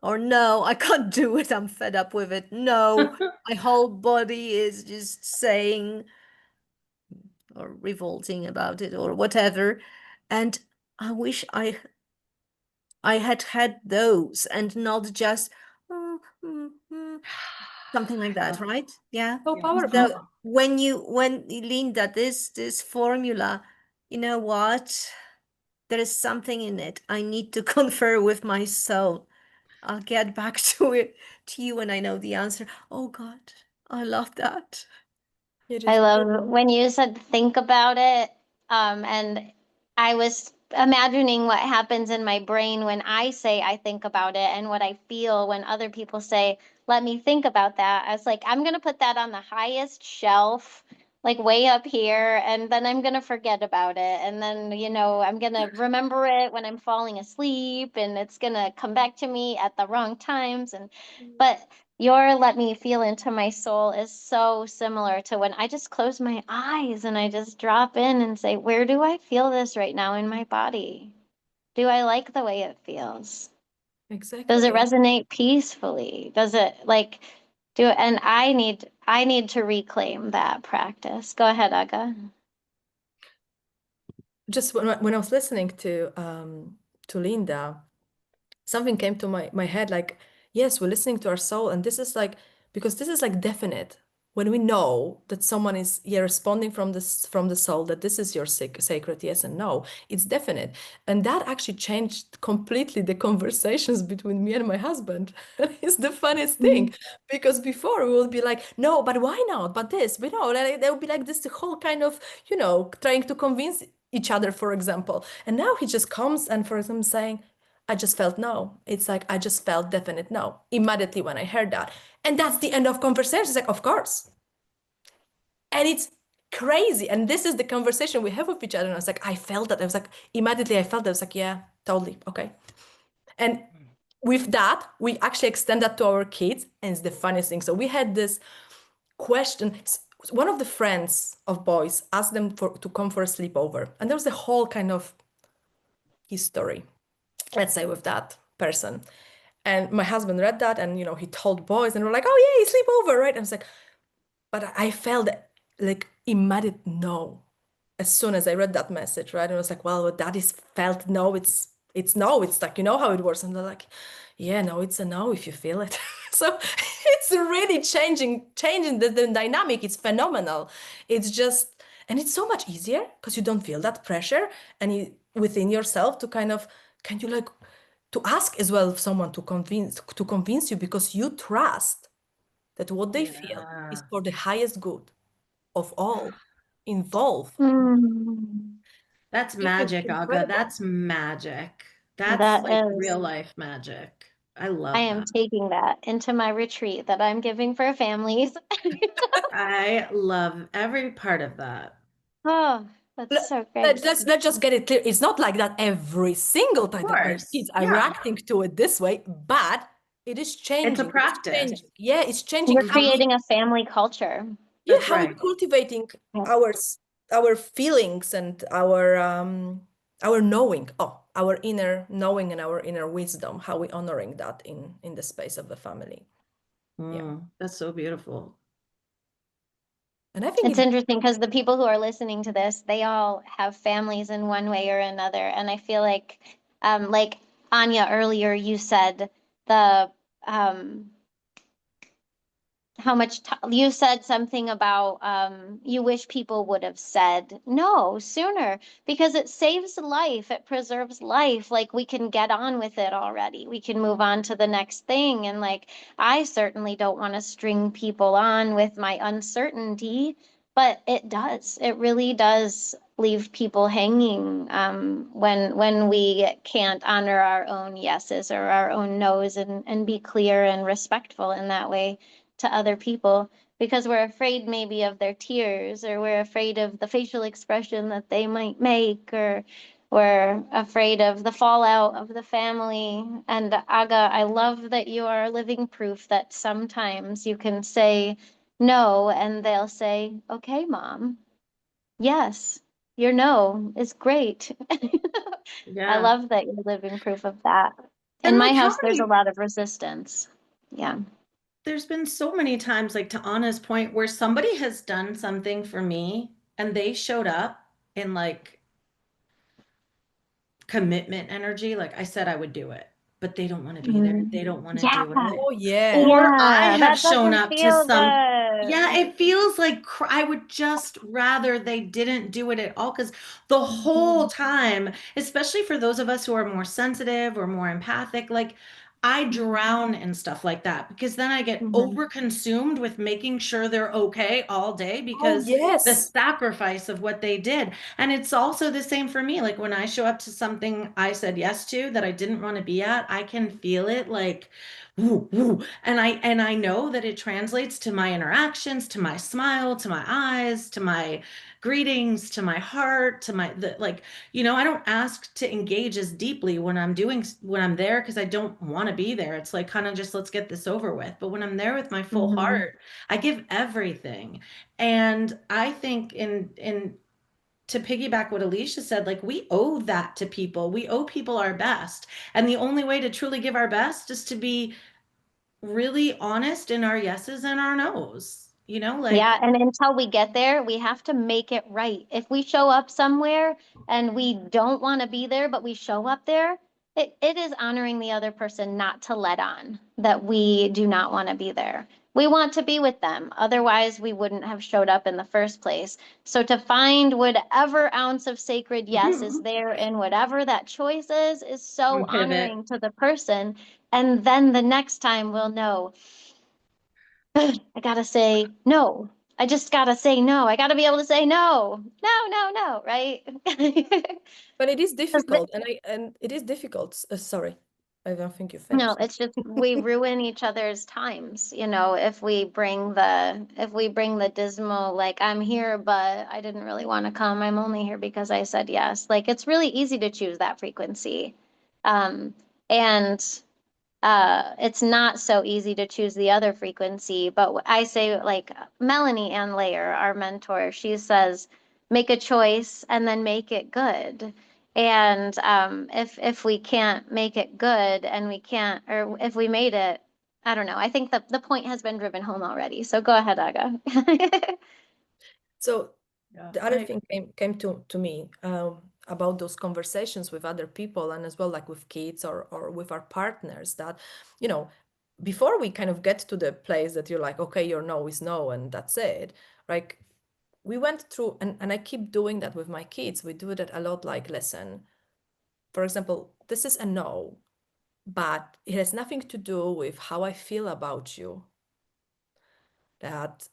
Speaker 3: or no, I can't do it, I'm fed up with it. No, my whole body is just saying or revolting about it or whatever. And I wish I had those and not just "Mm, mm, mm," something like that, right? Yeah.
Speaker 4: So
Speaker 2: Yeah.
Speaker 4: powerful.
Speaker 3: So when Linda, this formula, you know what? There is something in it. I need to confer with my soul. I'll get back to you when I know the answer. Oh God, I love that.
Speaker 4: It
Speaker 1: I
Speaker 4: is
Speaker 1: love
Speaker 4: beautiful.
Speaker 1: when you said think about it. And I was imagining what happens in my brain when I say I think about it and what I feel when other people say, let me think about that. I was like, I'm going to put that on the highest shelf, like way up here, and then I'm going to forget about it. And then, I'm going to remember it when I'm falling asleep, and it's going to come back to me at the wrong times. But your let me feel into my soul is so similar to when I just close my eyes and I just drop in and say, where do I feel this right now in my body? Do I like the way it feels? Does it
Speaker 4: Exactly.
Speaker 1: resonate peacefully? Does it and I need to reclaim that practice. Go ahead, Aga.
Speaker 4: Just when I was listening to Linda, something came to my head, like, yes, we're listening to our soul, and this is like, because this is like definite. When we know that someone is, yeah, responding from the soul, that this is your sacred yes and no, it's definite. And that actually changed completely the conversations between me and my husband. It's the funniest thing, because before we would be like, no, but why not? But this, we know, like, there would be like this the whole kind of, trying to convince each other, for example. And now he just comes and, for example, saying, I just felt no. It's like I just felt definite no immediately when I heard that. And that's the end of conversation. It's like, of course. And it's crazy. And this is the conversation we have with each other. And I was like, I felt that. I was like, immediately I felt that. I was like, yeah, totally. Okay. And with that, we actually extend that to our kids. And it's the funniest thing. So we had this question. One of the friends of boys asked them to come for a sleepover. And there was a whole kind of history, let's say, with that person. And my husband read that, and he told boys, and we're like, "Oh yeah, sleep over, right?" And I was like, but I felt like immediate no as soon as I read that message, right? And I was like, well, that is felt no. It's no. It's like, how it works, and they're like, yeah, no, it's a no if you feel it. So it's really changing the dynamic. It's phenomenal. It's just, and it's so much easier because you don't feel that pressure, and within yourself to kind of, can you like, to ask as well someone to convince you, because you trust that what they feel
Speaker 2: Yeah.
Speaker 4: is for the highest good of all involved.
Speaker 1: Mm,
Speaker 2: That's
Speaker 4: It is
Speaker 2: magic, Aga.
Speaker 4: incredible.
Speaker 2: That's magic. That's
Speaker 1: that
Speaker 2: like
Speaker 1: is.
Speaker 2: real life magic. I
Speaker 1: I
Speaker 2: love
Speaker 1: am
Speaker 2: that.
Speaker 1: taking that into my retreat that I'm giving for families.
Speaker 2: I love every part of that.
Speaker 1: Oh, that's
Speaker 4: Let-
Speaker 1: so great.
Speaker 4: let's just get it clear. It's not like that every single
Speaker 2: Of
Speaker 4: time that my
Speaker 2: course.
Speaker 4: kids are
Speaker 2: Yeah.
Speaker 4: reacting to it this way, but it is
Speaker 2: It's a
Speaker 4: changing. It's
Speaker 2: practice.
Speaker 4: changing. Yeah, it's changing
Speaker 1: We're
Speaker 4: how we,
Speaker 1: creating a family culture.
Speaker 4: yeah,
Speaker 2: That's
Speaker 4: how we're
Speaker 2: right.
Speaker 4: cultivating
Speaker 1: Yeah.
Speaker 4: our feelings and our knowing, our inner knowing and our inner wisdom, how we honoring that in the space of the family. Yeah.
Speaker 2: That's so beautiful.
Speaker 4: And I think
Speaker 1: It's interesting because the people who are listening to this, they all have families in one way or another. And I feel like Anya earlier, you said the, how much you said something about you wish people would have said no sooner because it saves life, it preserves life. Like we can get on with it already, we can move on to the next thing. And like I certainly don't want to string people on with my uncertainty, but it really does leave people hanging when we can't honor our own yeses or our own nos and be clear and respectful in that way to other people because we're afraid maybe of their tears, or we're afraid of the facial expression that they might make, or we're afraid of the fallout of the family. And Aga, I love that you are living proof that sometimes you can say no and they'll say, okay, mom, yes, your no is great. I
Speaker 2: Yeah.
Speaker 1: love that you're living proof of that. In
Speaker 2: And
Speaker 1: my
Speaker 2: like how
Speaker 1: house, there's a
Speaker 2: many
Speaker 1: lot of resistance. Yeah.
Speaker 2: there's been so many times, like to Anna's point, where somebody has done something for me and they showed up in like commitment energy, like I said I would do it, but they don't want to be there. They don't want to
Speaker 1: Yeah.
Speaker 2: do it.
Speaker 4: Oh, yeah.
Speaker 2: Or I
Speaker 1: Yeah,
Speaker 2: have
Speaker 1: that
Speaker 2: shown
Speaker 1: doesn't
Speaker 2: up to
Speaker 1: feel
Speaker 2: some,
Speaker 1: good.
Speaker 2: yeah, it feels like I would just rather they didn't do it at all, because the whole time, especially for those of us who are more sensitive or more empathic, like I drown in stuff like that, because then I get
Speaker 1: Mhm.
Speaker 2: overconsumed with making sure they're okay all day
Speaker 4: Oh,
Speaker 2: because the
Speaker 4: yes.
Speaker 2: sacrifice of what they did. And it's also the same for me. Like when I show up to something I said yes to that I didn't want to be at, I can feel it like woo, woo. And I know that it translates to my interactions, to my smile, to my eyes, to my greetings, to my heart, to my like, I don't ask to engage as deeply when I'm there, because I don't want to be there. It's like kind of just let's get this over with. But when I'm there with my full
Speaker 1: Mhm.
Speaker 2: heart, I give everything. And I think in to piggyback what Alicia said, like we owe that to people. We owe people our best. And the only way to truly give our best is to be really honest in our yeses and our nos, like,
Speaker 1: Yeah, and until we get there, we have to make it right. If we show up somewhere and we don't want to be there, but we show up there, it is honoring the other person not to let on that we do not want to be there. We want to be with them. Otherwise, we wouldn't have showed up in the first place. So to find whatever ounce of sacred yes is there in whatever that choice is so
Speaker 2: and pivot.
Speaker 1: honoring to the person. And then the next time we'll know. I gotta say no. I just gotta say no. I gotta be able to say no. No, no, no, right?
Speaker 4: But it is
Speaker 1: 'Cause
Speaker 4: difficult, and it is difficult. Sorry, I don't think you
Speaker 1: no,
Speaker 4: finished.
Speaker 1: it's just we ruin each other's times, if we bring the dismal, like I'm here, but I didn't really want to come. I'm only here because I said yes. Like it's really easy to choose that frequency. And it's not so easy to choose the other frequency, but I say like Melanie Ann Layer, our mentor, she says, make a choice and then make it good. And if we can't make it good and we can't, or if we made it, I don't know. I think the point has been driven home already. So go ahead, Aga.
Speaker 4: So
Speaker 2: Yeah,
Speaker 4: the other thing came to me about those conversations with other people, and as well like with kids or with our partners, that before we kind of get to the place that you're like, okay, your no is no and that's it, like we went through, and I keep doing that with my kids. We do that a lot, like, listen, for example, this is a no, but it has nothing to do with how I feel about you. That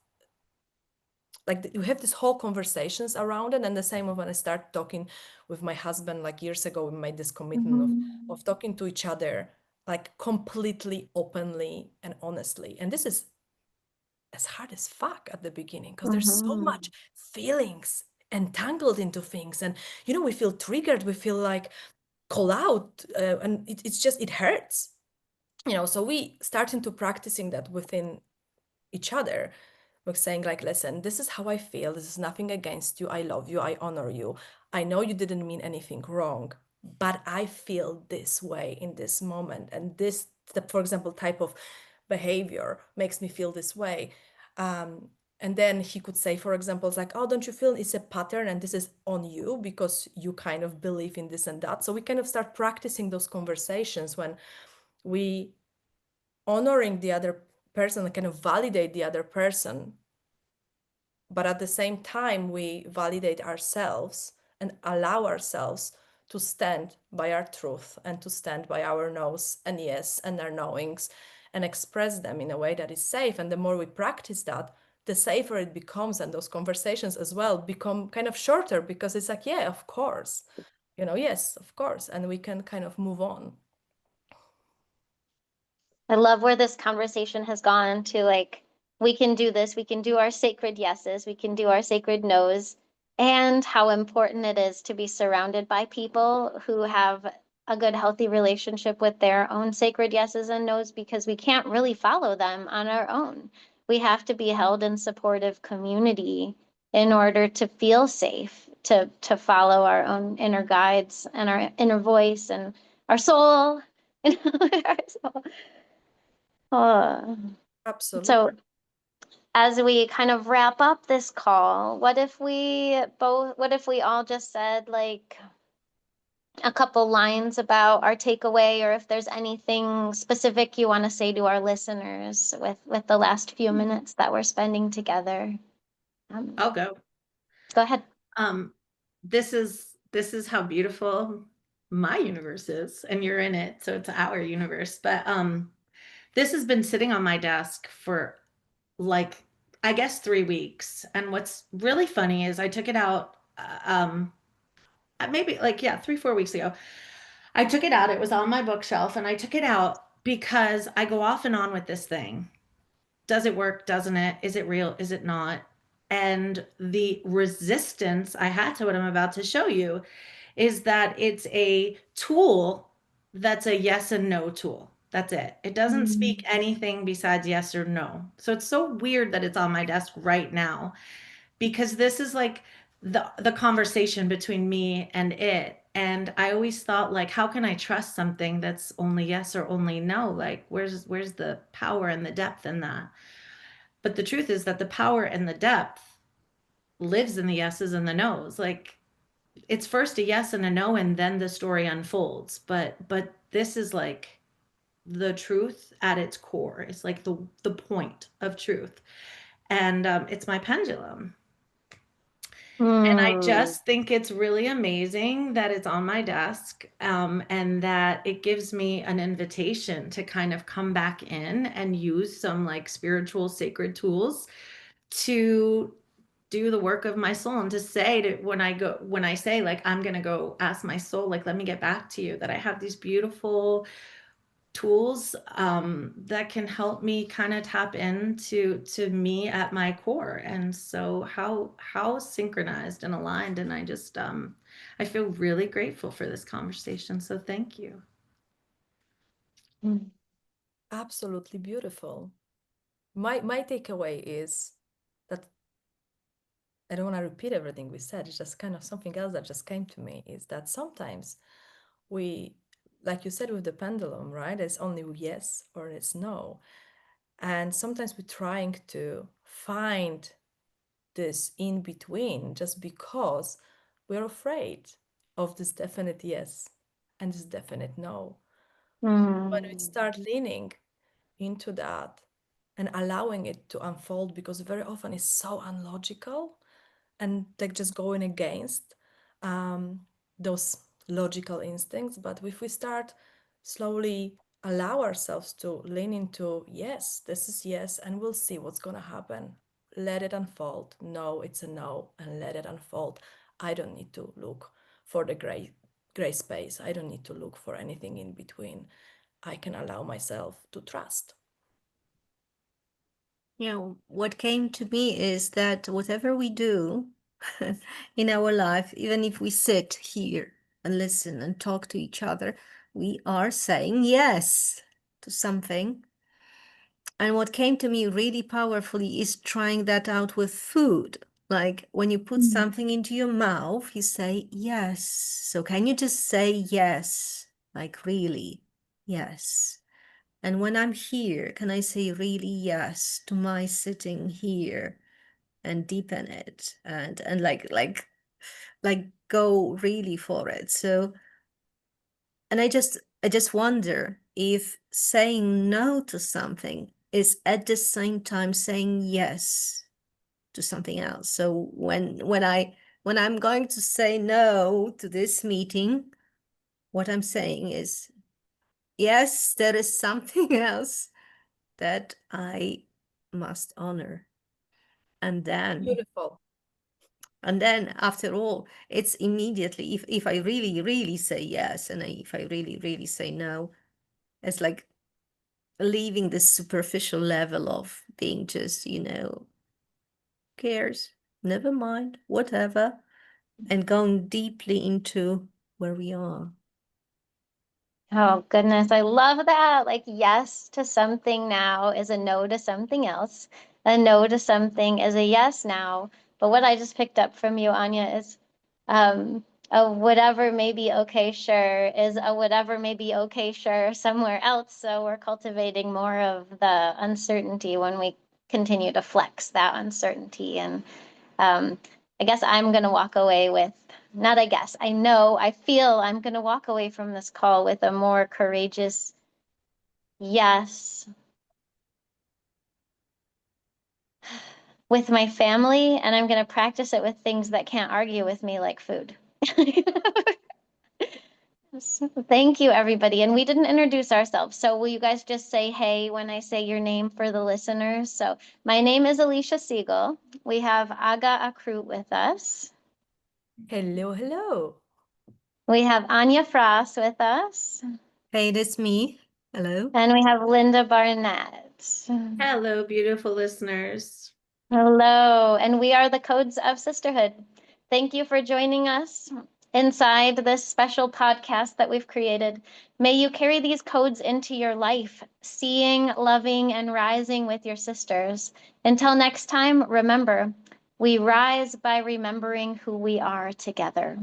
Speaker 4: like you have this whole conversations around it. And the same when I start talking with my husband, like years ago, we made this commitment of talking to each other like completely openly and honestly. And this is as hard as fuck at the beginning, because there's so much feelings entangled into things, and we feel triggered, we feel like call out, and it hurts, so we starting to practicing that within each other. We're saying like, listen, this is how I feel. This is nothing against you. I love you. I honor you. I know you didn't mean anything wrong, but I feel this way in this moment. And this, for example, type of behavior makes me feel this way. And then he could say, for example, it's like, oh, don't you feel it's a pattern and this is on you because you kind of believe in this and that. So we kind of start practicing those conversations when we honoring the other person and kind of validate the other person, but at the same time we validate ourselves and allow ourselves to stand by our truth and to stand by our no's and yes and our knowings and express them in a way that is safe. And the more we practice that, the safer it becomes, and those conversations as well become kind of shorter, because it's like, yeah, of course, yes, of course, and we can kind of move on.
Speaker 1: I love where this conversation has gone to, like, we can do this, we can do our sacred yeses, we can do our sacred nos, and how important it is to be surrounded by people who have a good, healthy relationship with their own sacred yeses and nos, because we can't really follow them on our own. We have to be held in supportive community in order to feel safe, to follow our own inner guides and our inner voice and our soul. Our soul. Oh,
Speaker 4: Absolutely.
Speaker 1: so as we kind of wrap up this call, what if we all just said like a couple lines about our takeaway, or if there's anything specific you want to say to our listeners with the last few minutes that we're spending together.
Speaker 2: I'll go.
Speaker 1: Go ahead.
Speaker 2: This is how beautiful my universe is, and you're in it, so it's our universe. But this has been sitting on my desk for like, I guess 3 weeks. And what's really funny is I took it out maybe like, yeah, 3-4 weeks ago. I took it out. It was on my bookshelf, and I took it out because I go off and on with this thing. Does it work? Doesn't it? Is it real? Is it not? And the resistance I had to what I'm about to show you is that it's a tool that's a yes and no tool. That's it. It doesn't speak anything besides yes or no. So it's so weird that it's on my desk right now, because this is like the conversation between me and it. And I always thought, like, how can I trust something that's only yes or only no? Like, where's the power and the depth in that? But the truth is that the power and the depth lives in the yeses and the nos. Like, it's first a yes and a no, and then the story unfolds. But this is like the truth at its core. It's like the point of truth. And it's my pendulum. And I just think it's really amazing that it's on my desk, and that it gives me an invitation to kind of come back in and use some like spiritual sacred tools to do the work of my soul, and to say to when I say like, I'm going to go ask my soul, like, let me get back to you, that I have these beautiful tools that can help me kind of tap into me at my core. And so how synchronized and aligned. And I just I feel really grateful for this conversation. So thank you.
Speaker 4: Absolutely beautiful. My takeaway is that I don't want to repeat everything we said. It's just kind of something else that just came to me, is that sometimes we, like you said with the pendulum, right? It's only yes or it's no. And sometimes we're trying to find this in between just because we're afraid of this definite yes and this definite no. When we start leaning into that and allowing it to unfold, because very often it's so unlogical and like just going against those logical instincts. But if we start slowly allow ourselves to lean into, yes, this is yes, and we'll see what's going to happen. Let it unfold. No, it's a no, and let it unfold. I don't need to look for the gray space. I don't need to look for anything in between. I can allow myself to trust.
Speaker 3: You know, what came to me is that whatever we do in our life, even if we sit here and listen and talk to each other, we are saying yes to something. And what came to me really powerfully is trying that out with food. Like when you put something into your mouth, you say yes. So can you just say yes? Like really, yes. And when I'm here, can I say really yes to my sitting here and deepen it and like go really for it. So, and I just wonder if saying no to something is at the same time saying yes to something else. So when I'm going to say no to this meeting, what I'm saying is yes, there is something else that I must honor. And
Speaker 4: Beautiful.
Speaker 3: then after all, it's immediately, if I really, really say yes, and if I really, really say no, it's like leaving this superficial level of being just, cares, never mind, whatever, and going deeply into where we are.
Speaker 1: Oh, goodness. I love that. Like, yes to something now is a no to something else. A no to something is a yes now. But what I just picked up from you, Anya, is a whatever may be okay, sure, is a whatever may be okay, sure, somewhere else. So we're cultivating more of the uncertainty when we continue to flex that uncertainty. And I guess I'm going to walk away with, not I guess, I know, I feel I'm going to walk away from this call with a more courageous yes with my family, and I'm going to practice it with things that can't argue with me, like food. Thank you, everybody. And we didn't introduce ourselves. So will you guys just say hey when I say your name for the listeners? So my name is Alicia Siegel. We have Aga Akrut with us.
Speaker 4: Hello, hello.
Speaker 1: We have Anya Fraś with us.
Speaker 3: Hey, that's me. Hello.
Speaker 1: And we have Linda Barnett.
Speaker 2: Hello, beautiful listeners.
Speaker 1: Hello. And we are the Codes of Sisterhood. Thank you for joining us inside this special podcast that we've created. May you carry these codes into your life, seeing, loving, and rising with your sisters. Until next time, remember, we rise by remembering who we are together.